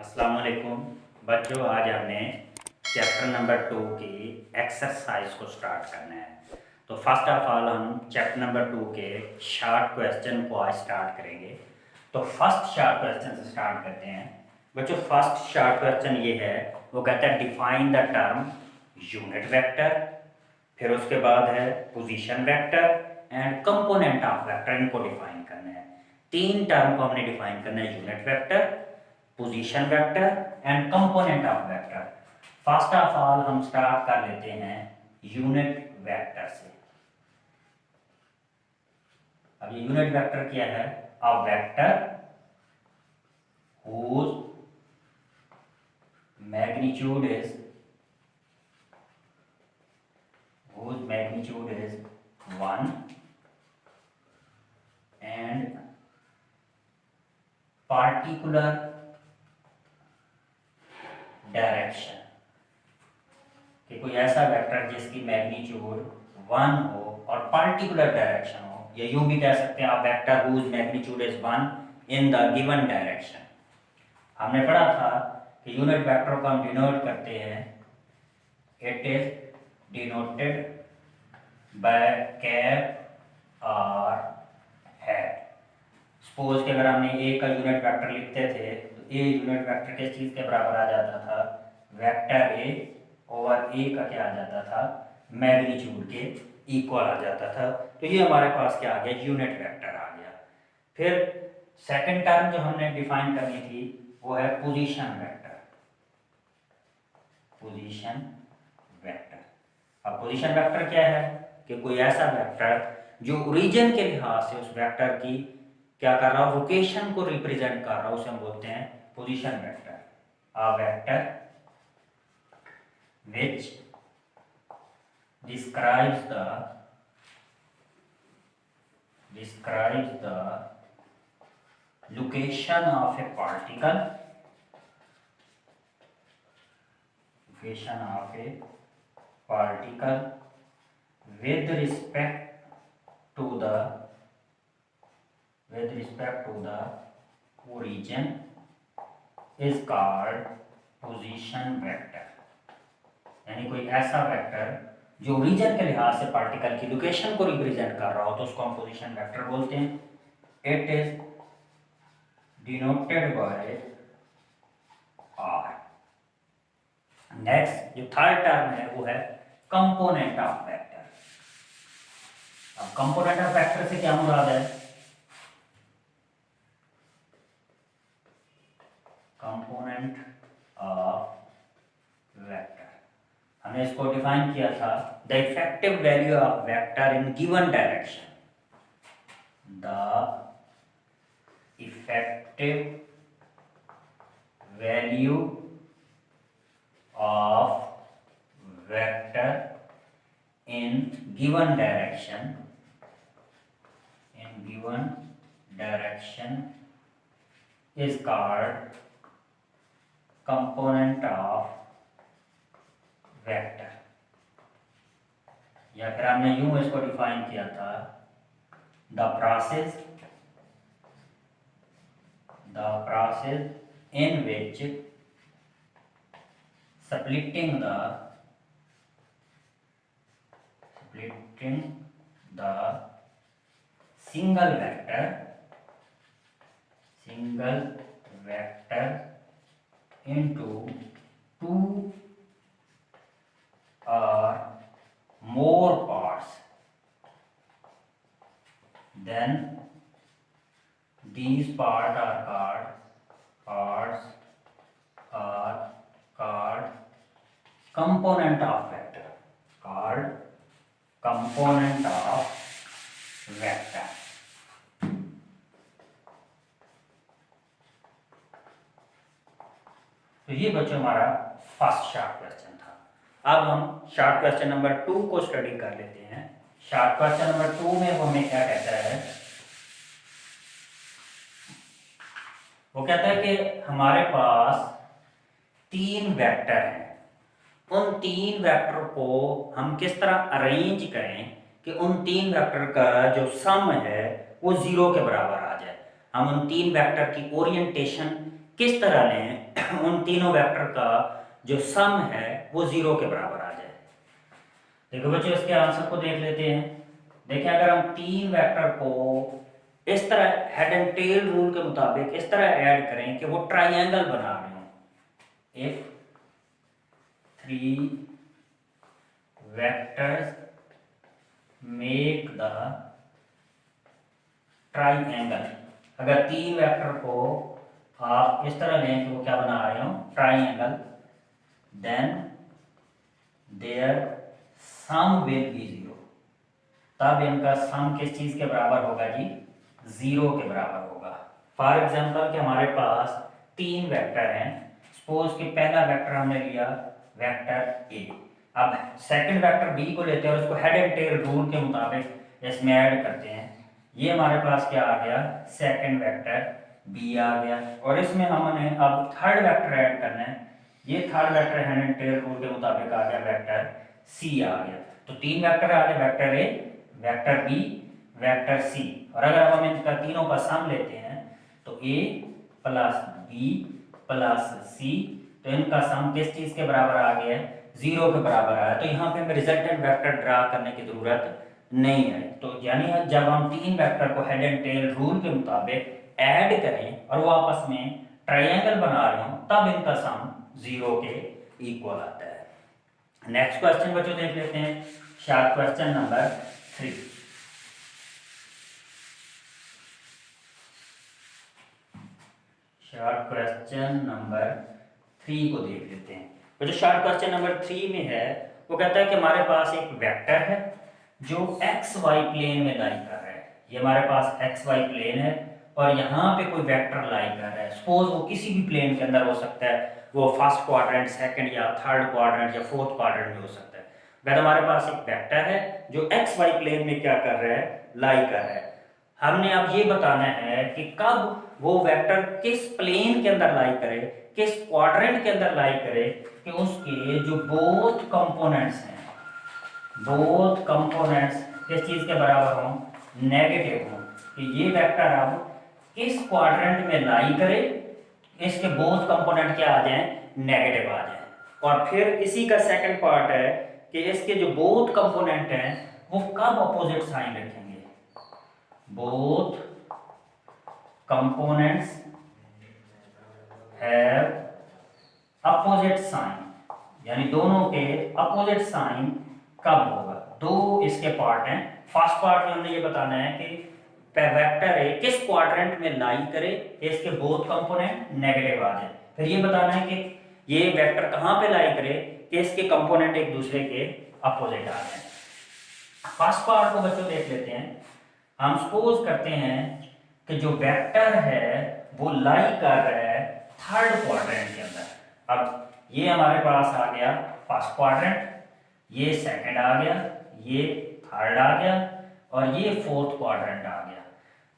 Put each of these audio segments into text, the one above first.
अस्सलाम वालेकुम बच्चों, आज हमने चैप्टर नंबर 2 की एक्सरसाइज को स्टार्ट करना है। तो फर्स्ट ऑफ ऑल हम चैप्टर नंबर 2 के शॉर्ट क्वेश्चन को आज स्टार्ट करेंगे। तो फर्स्ट शॉर्ट क्वेश्चन से स्टार्ट करते हैं। बच्चों, फर्स्ट शॉर्ट क्वेश्चन ये है, वो कहता है define the term unit vector. फिर उसके बाद है position vector and component of vector. इनको डिफाइन करना है। तीन टर्म को हमने डिफाइन करना है, unit vector, position vector and component of vector. First of all हम स्टार्ट कर लेते हैं यूनिट वेक्टर से। अब ये यूनिट वेक्टर क्या है? A vector whose magnitude is 1 and particular direction. कि कोई ऐसा वेक्टर जिसकी मैग्नीट्यूड 1 हो और पार्टिकुलर डायरेक्शन हो, या यूं भी कह सकते हैं आप vector whose magnitude is 1 in the given direction. हमने पढ़ा था कि यूनिट वेक्टर को हम डिनोट करते हैं, it is denoted bye cap और हैट। सपोज कि अगर हमने ए का यूनिट वेक्टर लिखते थे तो ए यूनिट वेक्टर किस चीज़ के बराबर आ जाता था? वेक्टर ए ओवर ए का क्या आ जाता था? मैग्नीट्यूड के इक्वल आ जाता था। तो ये हमारे पास क्या आ गया? यूनिट वेक्टर आ गया। फिर सेकंड टर्म जो हमने डिफाइन करनी थी वो है पोजीशन वेक्टर। Position vector. अब पोजीशन वेक्टर क्या है? कि कोई ऐसा वेक्टर जो ओरिजिन के लिहाज से उस वेक्टर की क्या कर रहा हो? लोकेशन को रिप्रेजेंट कर रहा हो, उसे हम बोलते हैं position vector. A vector which describes the location of a particle with respect to the origin is called position vector। यानी कोई ऐसा वेक्टर जो ओरिजिन के लिहाज से पार्टिकल की लोकेशन को रिप्रेजेंट कर रहा हो तो उसको हम पोजीशन वेक्टर बोलते हैं। It is denoted by R. Next जो थर्ड टर्म है वो है कंपोनेंट ऑफ वेक्टर। अब कंपोनेंट ऑफ वेक्टर से क्या मुराद है? कंपोनेंट ऑफ वेक्टर हमने इसको डिफाइन किया था, the effective value of vector in given direction. The effective value of vector in given direction is called component of vector. या फिर हमने यूं इसको डिफाइन किया था, the process in which splitting the single vector into two or more parts, then these parts are called component of vector, तो ये बच्चों हमारा फर्स्ट शॉर्ट क्वेश्चन था। अब हम शॉर्ट क्वेश्चन नंबर 2 को स्टडी कर लेते हैं। शॉर्ट क्वेश्चन नंबर 2 में वो हमें क्या कहता है? वो कहता है कि हमारे पास 3 वेक्टर हैं। उन 3 वेक्टर को हम किस तरह अरेंज करें कि उन 3 वेक्टर का जो सम है वो 0 के बराबर आ जाए। हम उन 3 वेक्टर की ओरिएंटेशन किस तरह लें उन तीनों वेक्टर का जो सम है वो 0 के बराबर आ जाए। देखो बच्चों इसके आंसर को देख लेते हैं। देखिए अगर हम तीन वेक्टर को इस तरह हेड एंड टेल रूल के मुताबिक इस तरह ऐड करें कि वो ट्राइंगल बना रहे हो, if 3 vectors make the triangle, अगर तीन वेक्टर को आप इस तरह लें कि वो क्या बना रहे हो, triangle, then their sum will be 0, तब इनका सम किस चीज के बराबर होगा जी, 0 के बराबर होगा। फॉर एग्जांपल कि हमारे पास तीन वेक्टर हैं, सपोज कि पहला वेक्टर हमने लिया वेक्टर ए, अब सेकंड वेक्टर बी को लेते हैं और उसको हेड एंड टेल रूल के मुताबिक इसमें ऐड करते हैं। ये हमारे पास क्या आ गया, सेकंड वेक्टर बी आ गया, और इसमें हमने अब थर्ड वेक्टर ऐड करना है। ये third vector head and tell rule के मुताबिक आ गया वेक्टर सी आ गया। तो तीन वेक्टर आ गए, vector A, vector B, vector C, और अगर हम इनका तीनों का सम लेते हैं तो ए प्लस बी प्लस सी, तो इनका सम किस चीज के बराबर आ गया, 0 के बराबर आया। तो यहाँ पे हमें रिजल्टेंट वेक्टर ड्रा करने की जरूरत नहीं है। तो यानी जब हम तीन वेक्टर को हेड एंड टेल रूल के मुताबिक ऐड करें और वो आपस में ट्राइंगल बना रहे हो, तब इनका सम 0 के इक्वल आता है। नेक्स्ट क्वेश्चन बच्चों देख लेते हैं, short question number 3। Short question number 3 को देख लेते हैं। तो जो शार्ट क्वेश्चन नंबर 3 में है वो कहता है कि हमारे पास एक वेक्टर है जो एक्स वाई प्लेन में लाई कर रहा है। ये हमारे पास एक्स वाई प्लेन है और यहाँ पे कोई वेक्टर लाई कर रहा है। सपोज वो किसी भी प्लेन के अंदर हो सकता है, वो फर्स्ट क्वाड्रेंट, सेकंड या थर्ड क्वाड्रेंट या फोर्थ क्वाड्रेंट में हो सकता है। वैसे हमारे पास एक वेक्टर है जो एक्स वाई प्लेन में क्या कर रहा है, लाई कर रहा है। हमने अब ये बताना है कि कब वो वेक्टर किस प्लेन के अंदर लाई करे, किस क्वाड्रेंट के अंदर लाई करे, कि उसके जो बोथ कंपोनेंट्स हैं, बोथ कंपोनेंट्स किस चीज के बराबर हों, नेगेटिव हों। कि ये वेक्टर अब किस क्वाड्रेंट में लाई करे, इसके बोथ कंपोनेंट क्या आ जाएं, नेगेटिव आ जाएं। और फिर इसी का सेकंड पार्ट है कि इसके जो बोथ कंपोनेंट हैं वो कब अपोजिट साइन रखेंगे, both components have opposite sign, यानी दोनों के अपोजिट साइन कब होगा। दो इसके पार्ट हैं। फर्स्ट पार्ट में हमने ये बताना है कि वेक्टर है किस क्वाड्रेंट में लाई करे, इसके बोथ कंपोनेंट नेगेटिव आ जाए। फिर ये बताना है कि ये वेक्टर कहाँ पे लाई करे कि इसके कंपोनेंट एक दूसरे के अपोजिट आ जाए। फर्स्ट पार्ट को बच्चों देख लेते हैं। हम सपोज करते हैं कि जो वेक्टर है वो लाई कर रहा है थर्ड क्वाड्रेंट के अंदर। अब ये हमारे पास आ गया फर्स्ट क्वाड्रेंट, ये सेकंड आ गया, ये थर्ड आ गया और ये फोर्थ क्वाड्रेंट आ गया।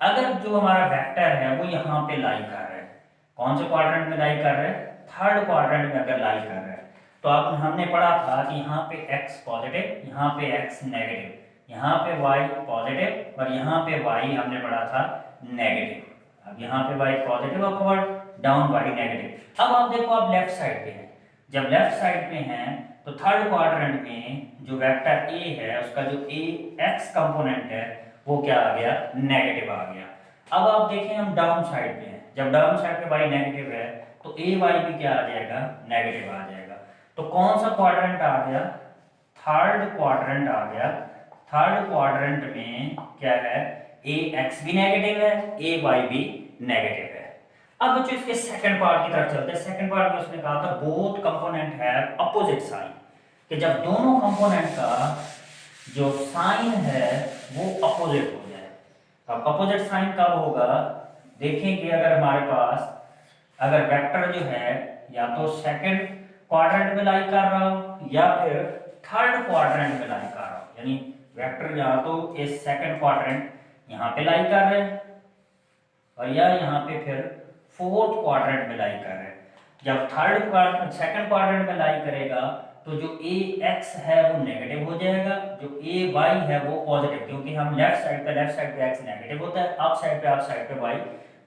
अगर जो हमारा वेक्टर है वो यहाँ पे लाई कर रहा है, कौन से क्वाड्रेंट में लाई कर रहा है, थर्ड क्वाड्रेंट में अगर लाई कर रहा है, तो अब हमने पढ़ा था कि यहाँ पे x पॉजिटिव, यहाँ पे x नेगेटिव, यहाँ पे y पॉजिटिव और यहाँ पे y हमने पढ़ा था नेगेटिव। अब यहाँ पे y positive upward, down y negative. अब आप देखो आप लेफ्ट साइड पे हैं, जब लेफ्ट साइड पे हैं तो थर्ड क्वाड्रेंट में जो वेक्टर a है उसका जो a x कंपोनेंट है वो क्या आ गया, नेगेटिव आ गया। अब आप देखें हम डाउन साइड पे हैं, जब डाउन साइड पे y नेगेटिव है तो a y भी क्या आ जाएगा, नेगेटिव आ जाएगा। तो कौन सा क्वाड्रेंट आ गया, थर्ड क्वाड्रेंट आ गया। थर्ड क्वाड्रेंट में क्या है, a x भी नेगेटिव है, a y भी नेगेटिव है। अब बच्चों इसके सेकंड पार्ट की तरफ चलते हैं। सेकंड पार्ट में उसने कहा था both component have opposite sign, कि जब दोनों कंपोनेंट का जो साइन है वो अपोजिट हो जाए। अब अपोजिट साइन कब होगा, देखें कि अगर हमारे पास अगर वेक्टर जो है या तो सेकंड क्वाड्रेंट में लाई कर रहा हो या फिर थर्ड क्वाड्रेंट में लाई कर रहा हो, यानी वेक्टर या तो इस सेकंड क्वाड्रेंट यहाँ पे लाई कर रहे हैं और या यहाँ पे फिर फोर्थ क्वाड्रेंट में लाई कर रहे हैं। जब थर्ड क्वाड्रेंट सेकंड क्वाड्रेंट में लाई करेगा तो जो a x है वो नेगेटिव हो जाएगा, जो a y है वो पॉजिटिव, क्योंकि हम लेफ्ट साइड पे x नेगेटिव होता है, अप साइड पे y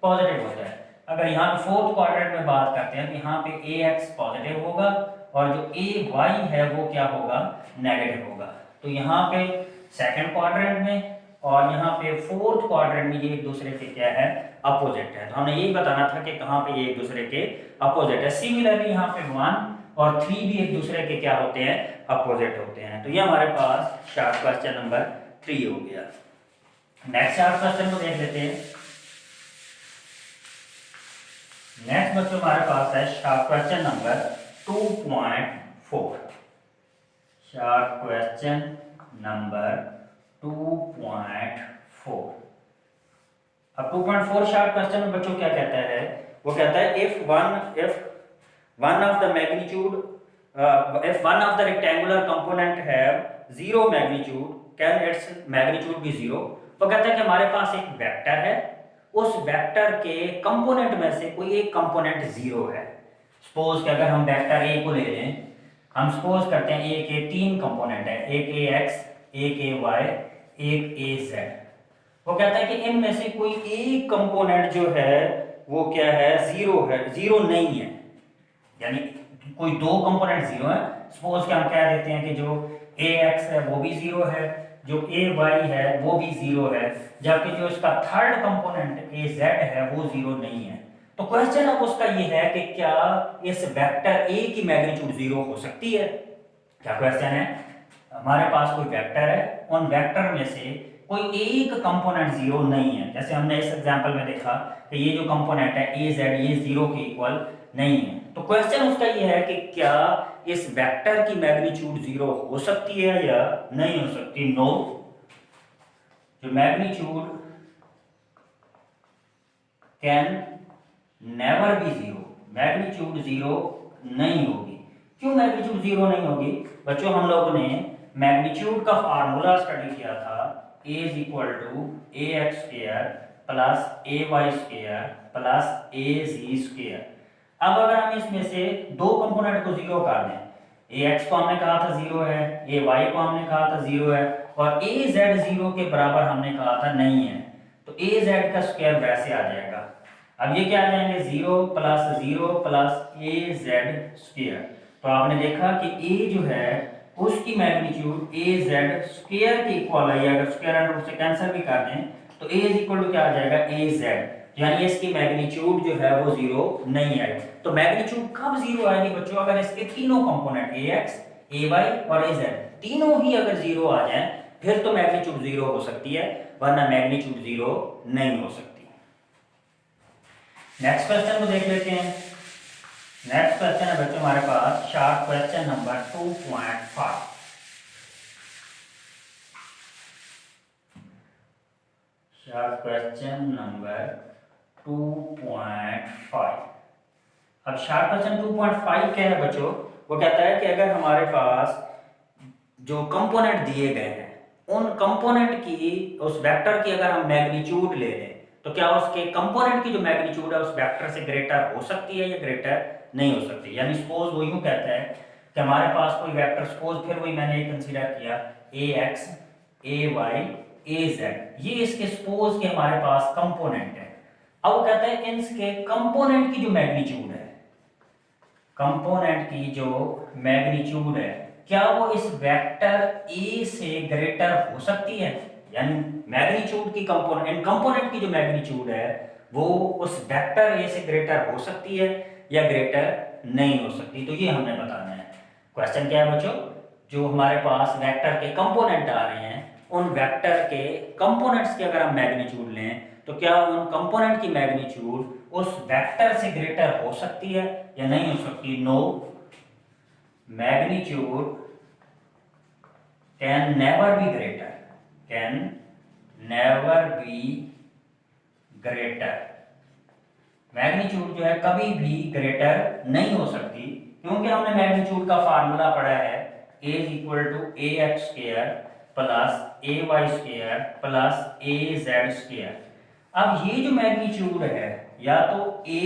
पॉजिटिव होता है। अगर यहाँ पे फोर्थ क्वाड्रेंट में बात करते हैं तो यहाँ पे ए एक्स पॉजिटिव होगा और जो ए वाई है वो क्या होगा, नेगेटिव होगा। तो यहाँ पे सेकंड क्वाड्रेंट में और यहाँ पे फोर्थ क्वाड्रेंट में ये एक दूसरे के क्या है, अपोजिट है। तो हमने यही बताना था कि कहाँ पे ये एक दूसरे के अपोजिट है। सिमिलरली यहाँ पे 1 और 3 भी एक दूसरे के क्या होते हैं, अपोजिट होते हैं। तो ये हमारे पास शार्ट क्वेश्चन नंबर 3 हो गया। नेक्स्ट शार्ट क्वेश्चन को देख लेते हैं। नेक्स्ट बच्चों हमारे पास है short question number 2.4। Short question number 2.4। अब 2.4 शार्ट क्वेश्चन में बच्चों क्या कहता है, वो कहता है if one of the magnitude if one of the rectangular component have zero magnitude can its magnitude be zero। वो कहता है कि हमारे पास एक वेक्टर है, उस वेक्टर के कंपोनेंट में से कोई एक कंपोनेंट जीरो है। सपोज कि अगर हम वेक्टर ए को ले लें, हम सपोज करते हैं ए के 3 कंपोनेंट है, एक ए एक्स, एक ए वाई, एक ए जेड। वो कहता है कि इनमें से कोई एक कंपोनेंट जो है वो क्या है, जीरो है, जीरो नहीं है। यानी कोई 2 कंपोनेंट जीरो है। सपोज कि हम कह देते हैं कि जो ए एक्स है वो भी जीरो है, जो ए वाई है वो भी जीरो है, जबकि जो इसका थर्ड कंपोनेंट ए जेड है वो जीरो नहीं है। तो क्वेश्चन अब उसका ये है कि क्या इस वेक्टर ए की मैग्नीट्यूड जीरो हो सकती है। क्या क्वेश्चन है, हमारे पास कोई वेक्टर है, उन वेक्टर में से कोई एक कंपोनेंट जीरो नहीं है। जैसे हमने इस एग्जांपल में देखा कि ये जो कंपोनेंट है ए जेड, ये जीरो के इक्वल नहीं है। तो क्वेश्चन उसका ये है कि क्या इस वेक्टर की मैग्नीट्यूड जीरो हो सकती है या नहीं हो सकती। नो, जो magnitude can never B zero, magnitude zero नहीं होगी। क्यों मैग्नीट्यूड जीरो नहीं होगी बच्चों, हम लोगों ने मैग्नीट्यूड का फार्मूला स्टडी किया था, a is equal to a x square plus a y square plus a z square. अब अगर हम इसमें से 2 कंपोनेंट को जीरो कर दें, ए एक्स को हमने कहा था जीरो है, ए वाई को हमने कहा था जीरो है, और ए जेड जीरो के बराबर हमने कहा था नहीं है, तो ए जेड का स्क्वायर वैसे आ जाएगा। अब ये क्या आ जाएंगे, 0 प्लस ए जेड स्क्वायर। तो आपने देखा कि ए जो है उसकी मैग्नीट्यूड ए जेड स्क्वायर के इक्वल है। अगर स्क्वायर अंडर रूट से कैंसिल भी कर दें तो ए इज इक्वल टू क्या आ जाएगा, ए जेड, यानी इसकी मैग्नीट्यूड जो है वो जीरो नहीं आएगी। तो मैग्नीट्यूड कब जीरो आएगी बच्चों, अगर इसके तीनों component a x, a y और ए जेड तीनों ही अगर जीरो आ जाए फिर तो मैग्नीट्यूड जीरो हो सकती है, वरना मैग्नीट्यूड जीरो नहीं हो सकती। नेक्स्ट क्वेश्चन को देख लेते हैं। नेक्स्ट क्वेश्चन है बच्चों हमारे पास short question number 2.5। Short question number 2.5। अब शार्ट क्वेश्चन 2.5 क्या है बच्चों, वो कहता है कि अगर हमारे पास जो कंपोनेंट दिए गए हैं उन कंपोनेंट की, उस वेक्टर की अगर हम मैग्नीट्यूड ले लें तो क्या उसके कंपोनेंट की जो मैग्नीट्यूड है उस वेक्टर से ग्रेटर हो सकती है या ग्रेटर नहीं हो सकती। यानी सपोज वो यूं कहता है कि हमारे पास कोई वेक्टर, सपोज फिर वही मैंने कंसीडर किया ए x, a Y, A Z, ये इसके सपोज के हमारे पास कंपोनेंट है। अब वो कहता है इनके कंपोनेंट की जो मैग्नीट्यूड है, कंपोनेंट की जो मैग्नीट्यूड है क्या वो इस वेक्टर ए से ग्रेटर हो सकती है। यानी मैग्नीट्यूड की कंपोनेंट की जो मैग्नीट्यूड है वो उस वेक्टर ए से ग्रेटर हो सकती है या ग्रेटर नहीं हो सकती। तो ये हमने बताना है। क्वेश्चन क्या है बच्चों, जो हमारे पास वेक्टर के कंपोनेंट आ रहे हैं उन वेक्टर के कंपोनेंट्स की अगर हम मैग्नीट्यूड लें तो क्या उन कंपोनेंट की मैग्नीट्यूड उस वेक्टर से ग्रेटर हो सकती है या नहीं हो सकती। No, magnitude can never be greater, can never be greater. Magnitude जो है कभी भी ग्रेटर नहीं हो सकती, क्योंकि हमने मैग्नीट्यूड का फार्मूला पढ़ा है a is equal to a x square plus a y square plus a z square. अब ये जो मैग्नीट्यूड है या तो ए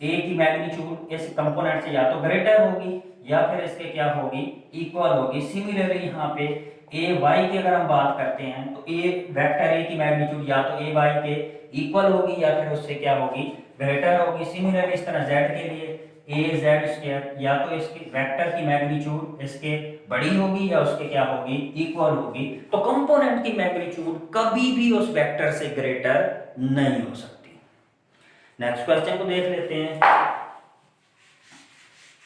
की मैग्नीट्यूड इस कंपोनेंट से या तो ग्रेटर होगी या फिर इसके क्या होगी, इक्वल होगी। सिमिलरली यहाँ पे ए वाई की अगर हम बात करते हैं तो ए वेक्टर ए की मैग्नीट्यूड या तो ए वाई के इक्वल होगी या फिर उससे क्या होगी, ग्रेटर होगी। सिमिलरली इस तरह जेड के लिए ए जेड स्क्वायर या तो इसकी वेक्टर की मैग्नीट्यूड इसके बड़ी होगी या उसके क्या होगी, इक्वल होगी। तो कंपोनेंट की मैग्नीट्यूड कभी भी उस वेक्टर से ग्रेटर नहीं हो सकती। नेक्स्ट क्वेश्चन को देख लेते हैं।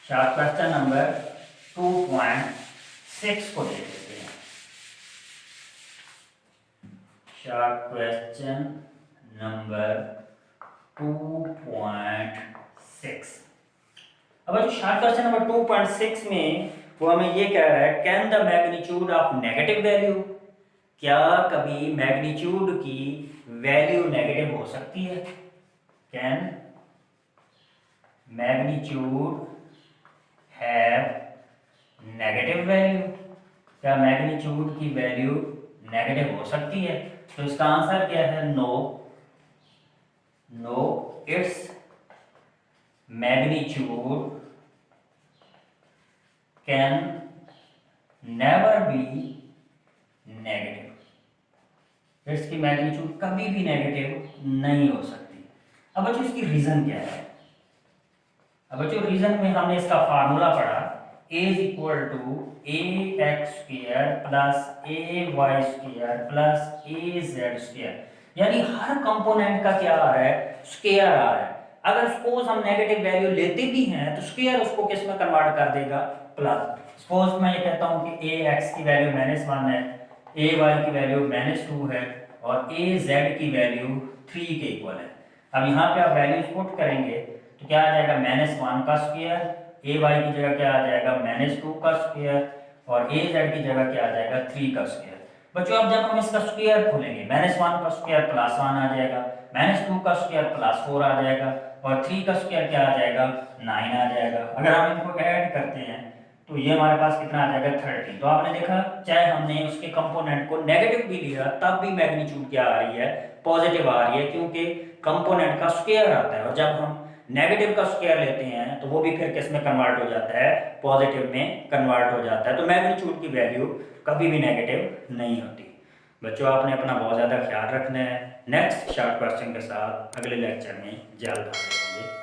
शार्ट क्वेश्चन नंबर 2.6 को देख लेते हैं। Short question number 2.6। अब जो शार्ट क्वेश्चन नंबर 2.6 में वो हमें ये कह रहा है, can the magnitude of negative value, क्या कभी मैग्नीट्यूड की वैल्यू नेगेटिव हो सकती है? Can magnitude have negative value, क्या मैग्नीट्यूड की वैल्यू नेगेटिव हो सकती है? तो इसका आंसर क्या है? No, no, it's magnitude can never be negative, इसकी मैग्नीट्यूड कभी भी नेगेटिव नहीं हो सकती। अब बच्चों इसकी रीजन क्या है? अब बच्चों रीजन में हमने इसका फार्मूला पढ़ा, a is equal to a x square plus a y square plus a z square, यानी हर कंपोनेंट का क्या आ रहा है, स्क्वायर आ रहा है। अगर सपोज हम नेगेटिव वैल्यू लेते भी हैं तो स्क्वायर उसको किस में कन्वर्ट कर देगा, प्लस। सपोज मैं ये कहता हूं कि ए एक्स की वैल्यू -1 है, ए वाई की वैल्यू -2 है और ए जेड की वैल्यू 3 के इक्वल है। अब यहाँ पे आप वैल्यूज पुट करेंगे तो क्या आ जाएगा, -1 का स्क्वायर, ए वाई की जगह क्या आ जाएगा, -2 का स्क्वायर और ए जेड की जगह क्या आ जाएगा, 3 का स्क्वायर। बच्चों अब जब हम इसका स्क्वायर खोलेंगे, -1 का स्क्वायर +1 आ जाएगा, -2 का स्क्वायर +4 आ जाएगा और 3 का स्क्वायर क्या आ जाएगा, 9 आ जाएगा। अगर हम इनको ऐड करते हैं तो ये हमारे पास कितना आ जाएगा, 30। तो आपने देखा चाहे हमने उसके कंपोनेंट को नेगेटिव भी लिया तब भी मैग्नीट्यूड क्या आ रही है, पॉजिटिव आ रही है, क्योंकि कंपोनेंट का स्क्वायर आता है। और जब हम नेगेटिव का स्क्वायर लेते हैं तो वो भी फिर किस में कन्वर्ट हो जाता है, पॉजिटिव में कन्वर्ट हो जाता है। तो मैग्नीट्यूड की वैल्यू कभी भी नेगेटिव नहीं होती। बच्चों आपने अपना बहुत ज़्यादा ख्याल रखना है। नेक्स्ट शॉर्ट क्वेश्चन के साथ अगले लेक्चर में जल्द हाजिर होंगे।